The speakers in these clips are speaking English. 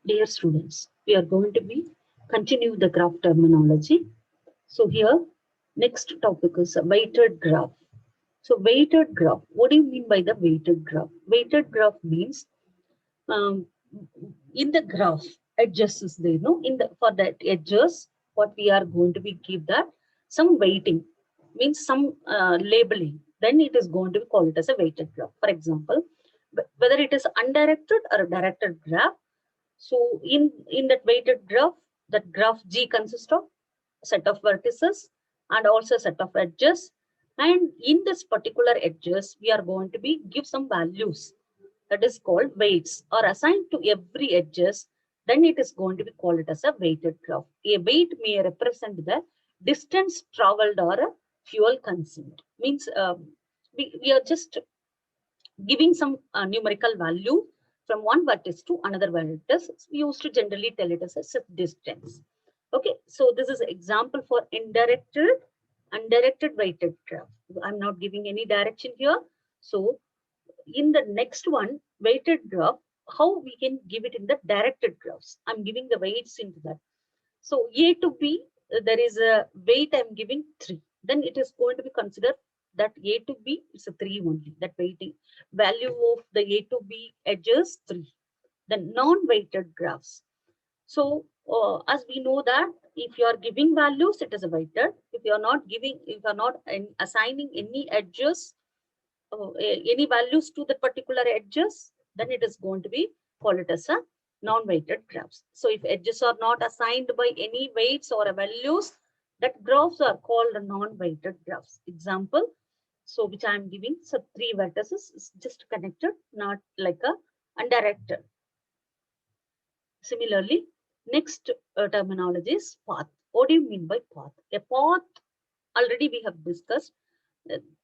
Dear students, we are going to be continue the graph terminology. So here, next topic is a weighted graph. So weighted graph, what do you mean by the weighted graph? Weighted graph means um, in the graph, edges is there, no? In the for that edges, what we are going to be give that some weighting, means some labeling. Then it is going to be called it as a weighted graph. For example, whether it is undirected or a directed graph. So in that weighted graph, that graph G consists of a set of vertices and also a set of edges. And in this particular edges, we are going to be give some values that is called weights are assigned to every edges. Then it is going to be called it as a weighted graph. A weight may represent the distance traveled or a fuel consumed. Means we are just giving some numerical value from one vertex to another vertex. We used to generally tell it as a shift distance. Okay, so this is example for undirected weighted graph. I'm not giving any direction here. So in the next one, weighted graph, how we can give it in the directed graphs. I'm giving the weights into that. So A to B, there is a weight I'm giving 3. Then it is going to be considered that A to B is a 3 only. That weighting value of the A to B edges 3. Then non-weighted graphs. So as we know that if you are giving values, it is a weighted. If you are not giving, if you are not assigning any edges, any values to the particular edges, then it is going to be called it as a non-weighted graphs. So if edges are not assigned by any weights or values, that graphs are called non-weighted graphs. Example, so which I am giving, so 3 vertices is just connected, not like a undirected. Similarly, next terminology is path. What do you mean by path? A path, already we have discussed,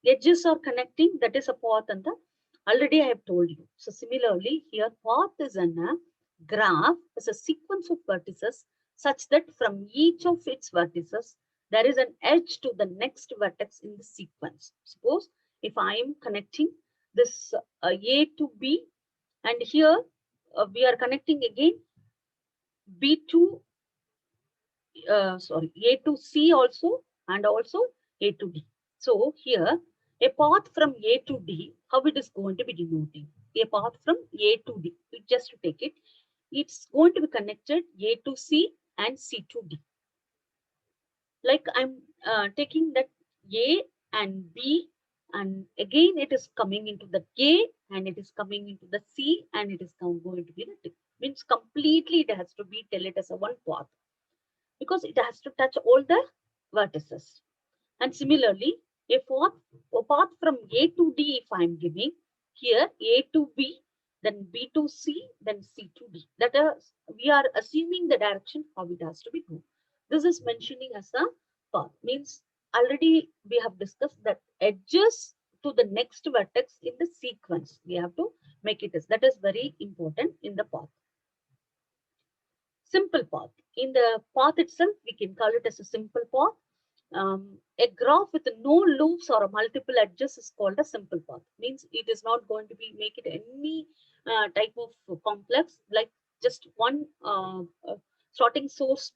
edges are connecting, that is a path, and the already I have told you. So similarly here, path is a graph is a sequence of vertices such that from each of its vertices there is an edge to the next vertex in the sequence. Suppose if I am connecting this A to B, and here we are connecting again B to A to C also, and also A to D. So here, a path from A to D, how it is going to be denoting? A path from A to D, just to take it, it's going to be connected A to C and C to D. Like I'm taking that A and B, and again it is coming into the A, and it is coming into the C, and it is going to be the D. Means completely it has to be tell it as a one path, because it has to touch all the vertices. And similarly, a path from A to D, if I'm giving here A to B, then B to C, then C to D. That is, we are assuming the direction how it has to be go. This is mentioning as a path. Means already we have discussed that edges to the next vertex in the sequence. We have to make it as that is very important in the path. Simple path. In the path itself, we can call it as a simple path. A graph with no loops or multiple edges is called a simple path. Means it is not going to be make it any type of complex, like just one starting source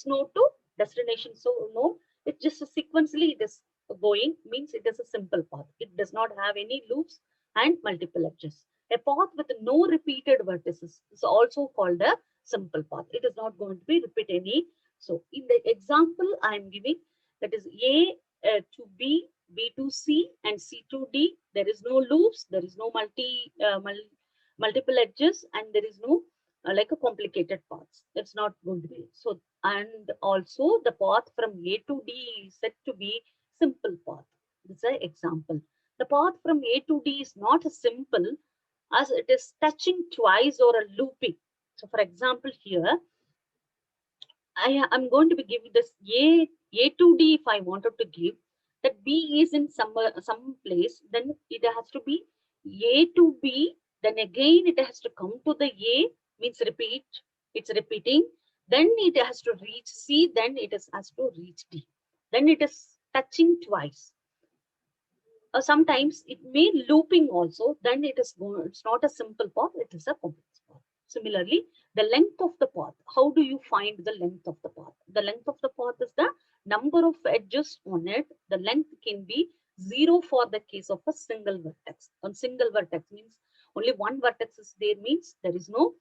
node to destination node. It just sequentially it is going, means it is a simple path. It does not have any loops and multiple edges. A path with no repeated vertices is also called a simple path. It is not going to be repeat any. So in the example I am giving, that is A to B, B to C, and C to D. There is no loops, there is no multiple edges, and there is no like a complicated paths. It's not going to be so. And also the path from A to D is said to be simple path. This is an example. The path from A to D is not a simple, as it is touching twice or a looping. So for example here, I am going to be giving this A to D. If I wanted to give that B is in some place, then it has to be A to B. Then again it has to come to the A, means repeat. It's repeating. Then it has to reach C. Then it has to reach D. Then it is touching twice. Sometimes it may looping also, then it's not a simple path, it is a complex path. Similarly, the length of the path. How do you find the length of the path? The length of the path is the number of edges on it. The length can be 0 for the case of a single vertex. On single vertex means only one vertex is there, means there is no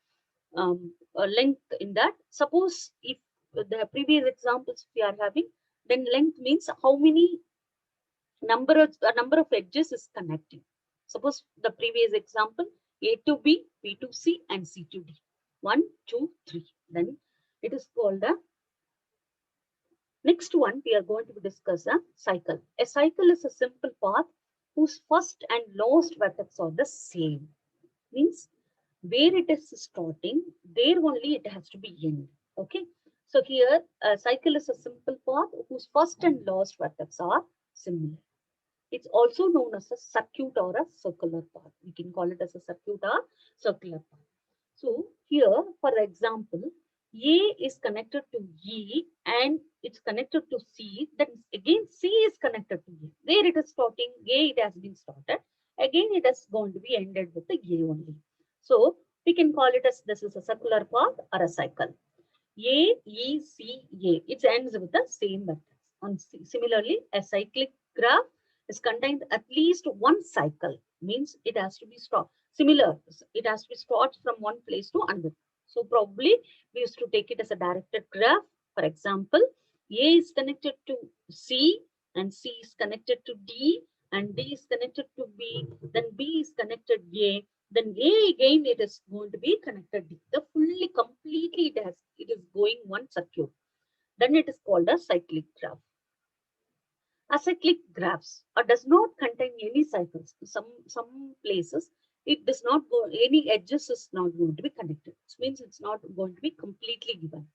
length in that. Suppose if the previous examples we are having, then length means how many number of edges is connecting. Suppose the previous example, A to B, B to C, and C to D. 1, 2, 3. Then it is called a next one. We are going to discuss a cycle. A cycle is a simple path whose first and last vertex are the same. Means where it is starting, there only it has to be end. Okay. So here a cycle is a simple path whose first and last vertex are similar. It's also known as a circuit or a circular path. We can call it as a circuit or circular path. So here, for example, A is connected to E and it's connected to C. Then again C is connected to A. Where it is starting, A it has been started. Again it is going to be ended with the A only. So we can call it as this is a circular path or a cycle. A, E, C, A. It ends with the same vertex. And similarly, a cyclic graph is contained at least one cycle. Means it has to be stopped. Similar, it has to be stopped from one place to another. So probably we used to take it as a directed graph. For example, A is connected to C and C is connected to D and D is connected to B. Then B is connected A. Then A again it is going to be connected D. The fully completely it is going one circuit. Then it is called a cyclic graph. Acyclic graphs does not contain any cycles. Some places it does not go, any edges is not going to be connected. It means it's not going to be completely given.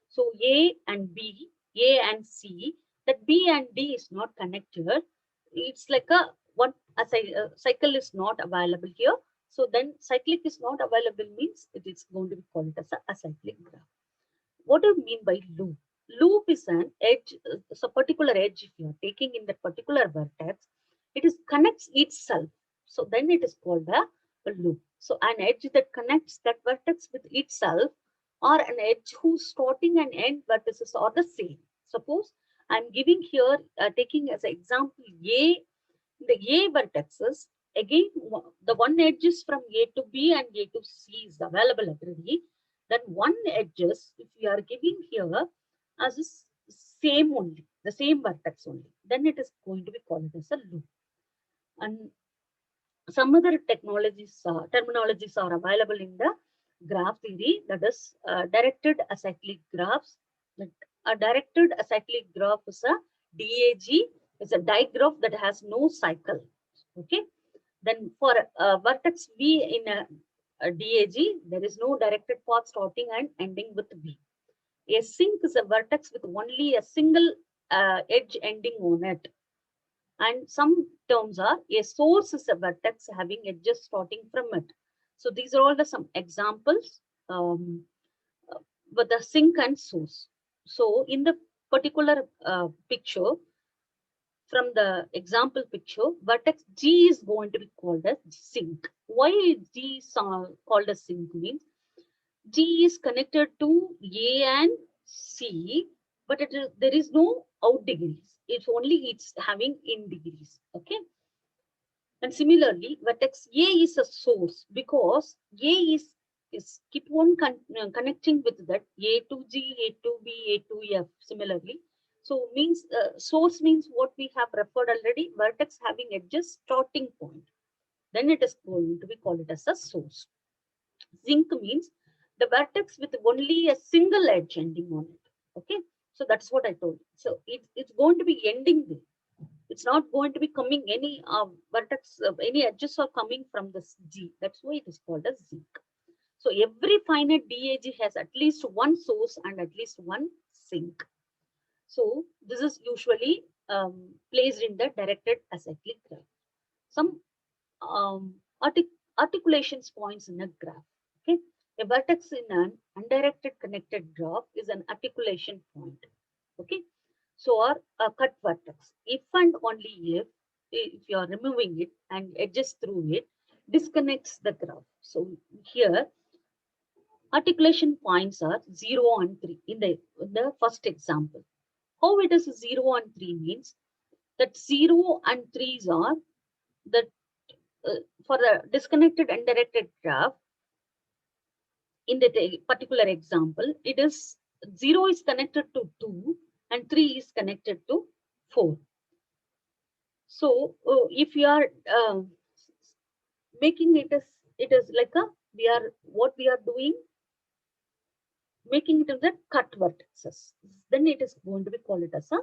So A and B, A and C, that B and D is not connected. It's like a cycle is not available here. So then cyclic is not available means it is going to be called as a acyclic graph. What do you mean by loop? Loop is an edge, it's a particular edge. If you are taking in that particular vertex, it is connects itself. So then it is called a loop. So an edge that connects that vertex with itself, or an edge whose starting and end vertices are the same. Suppose I'm giving here, taking as an example A, the A vertexes. Again, the one edge is from A to B and A to C is available already. Then one edges, if you are giving here as a same only, the same vertex only, then it is going to be called as a loop. And some other terminologies are available in the graph theory, that is directed acyclic graphs. A directed acyclic graph is a DAG, is a digraph that has no cycle. Okay. Then for vertex B in a DAG, there is no directed path starting and ending with B. A sink is a vertex with only a single edge ending on it. And some terms are a source is a vertex having edges starting from it. So these are all the some examples with the sink and source. So in the particular picture, from the example picture, vertex G is going to be called as sink. Why G is called as sink means G is connected to A and C, but there is no out degrees. It's having in degrees. Okay. And similarly, vertex A is a source because A is keep on connecting with that A to G, A to B, A to F. Similarly, so means source means what we have referred already. Vertex having edges starting point. Then it is going to be called as a source. Zinc means the vertex with only a single edge ending on it. Okay, so that's what I told you. So it's going to be ending there. It's not going to be coming any vertex, any edges are coming from this G. That's why it is called as zinc. So every finite DAG has at least one source and at least one sink. So this is usually placed in the directed acyclic graph. Some um, articulations points in a graph. Okay, a vertex in an undirected connected graph is an articulation point. Okay, so or a cut vertex. If and only if if you are removing it and edges through it, disconnects the graph. So here articulation points are 0 and 3 in the first example. How it is 0 and 3 means that 0 and 3s are that for the disconnected and directed graph, in the particular example, it is 0 is connected to 2 and 3 is connected to 4. So if you are making it is like a, we are, what we are doing, making it as a cut vertices, then it is going to be called it as a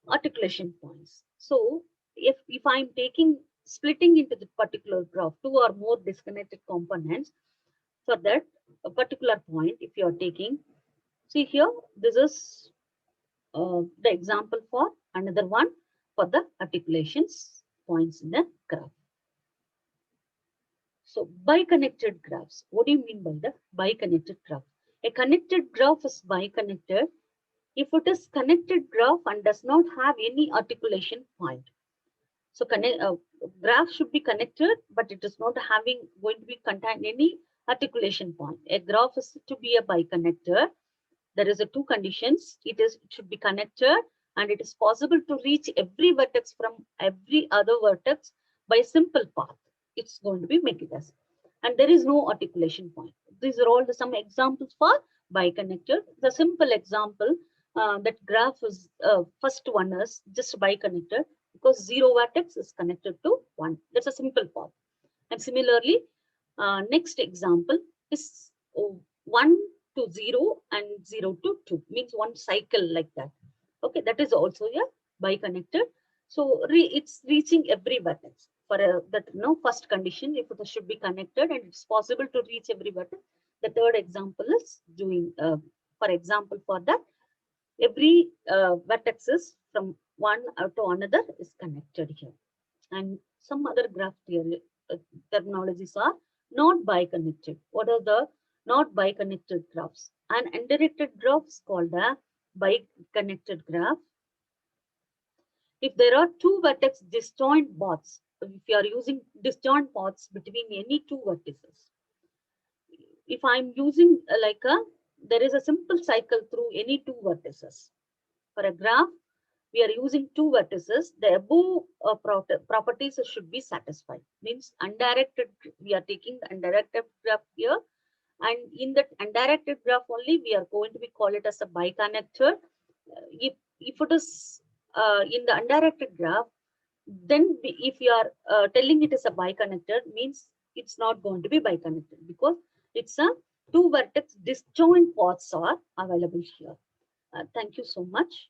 articulation points. So if I'm taking, splitting into the particular graph, two or more disconnected components, for that a particular point, if you are taking, see here, this is the example for another one for the articulations points in the graph. So bi-connected graphs, what do you mean by the bi-connected graph? A connected graph is bi-connected if it is connected graph and does not have any articulation point. So graph should be connected, but it is not having, going to be contain any articulation point. A graph is to be a bi-connector. There is a two conditions. It should be connected and it is possible to reach every vertex from every other vertex by a simple path. It's going to be make it as. And there is no articulation point. These are all some examples for bi-connected. The simple example that graph is first one is just bi-connected because 0 vertex is connected to 1. That's a simple path. And similarly, next example is 1 to 0 and 0 to 2, means one cycle like that. Okay, that is also a bi-connected. So it's reaching every vertex. For that first condition, if it should be connected and it's possible to reach every vertex. The third example is doing, for example, for that every vertexes from one to another is connected here. And some other graph theory terminologies are not bi-connected. What are the not bi-connected graphs? An undirected graph is called a bi-connected graph. If there are two vertex disjoint paths, if you are using disjoint paths between any two vertices, if I'm using there is a simple cycle through any two vertices. For a graph, we are using two vertices, the above properties should be satisfied. Means undirected, we are taking the undirected graph here, and in that undirected graph only, we are going to be call it as a bi-connector. If it is in the undirected graph, then if you are telling it is a bi-connector, means it's not going to be bi-connected because it's a two vertex disjoint paths are available here. Thank you so much.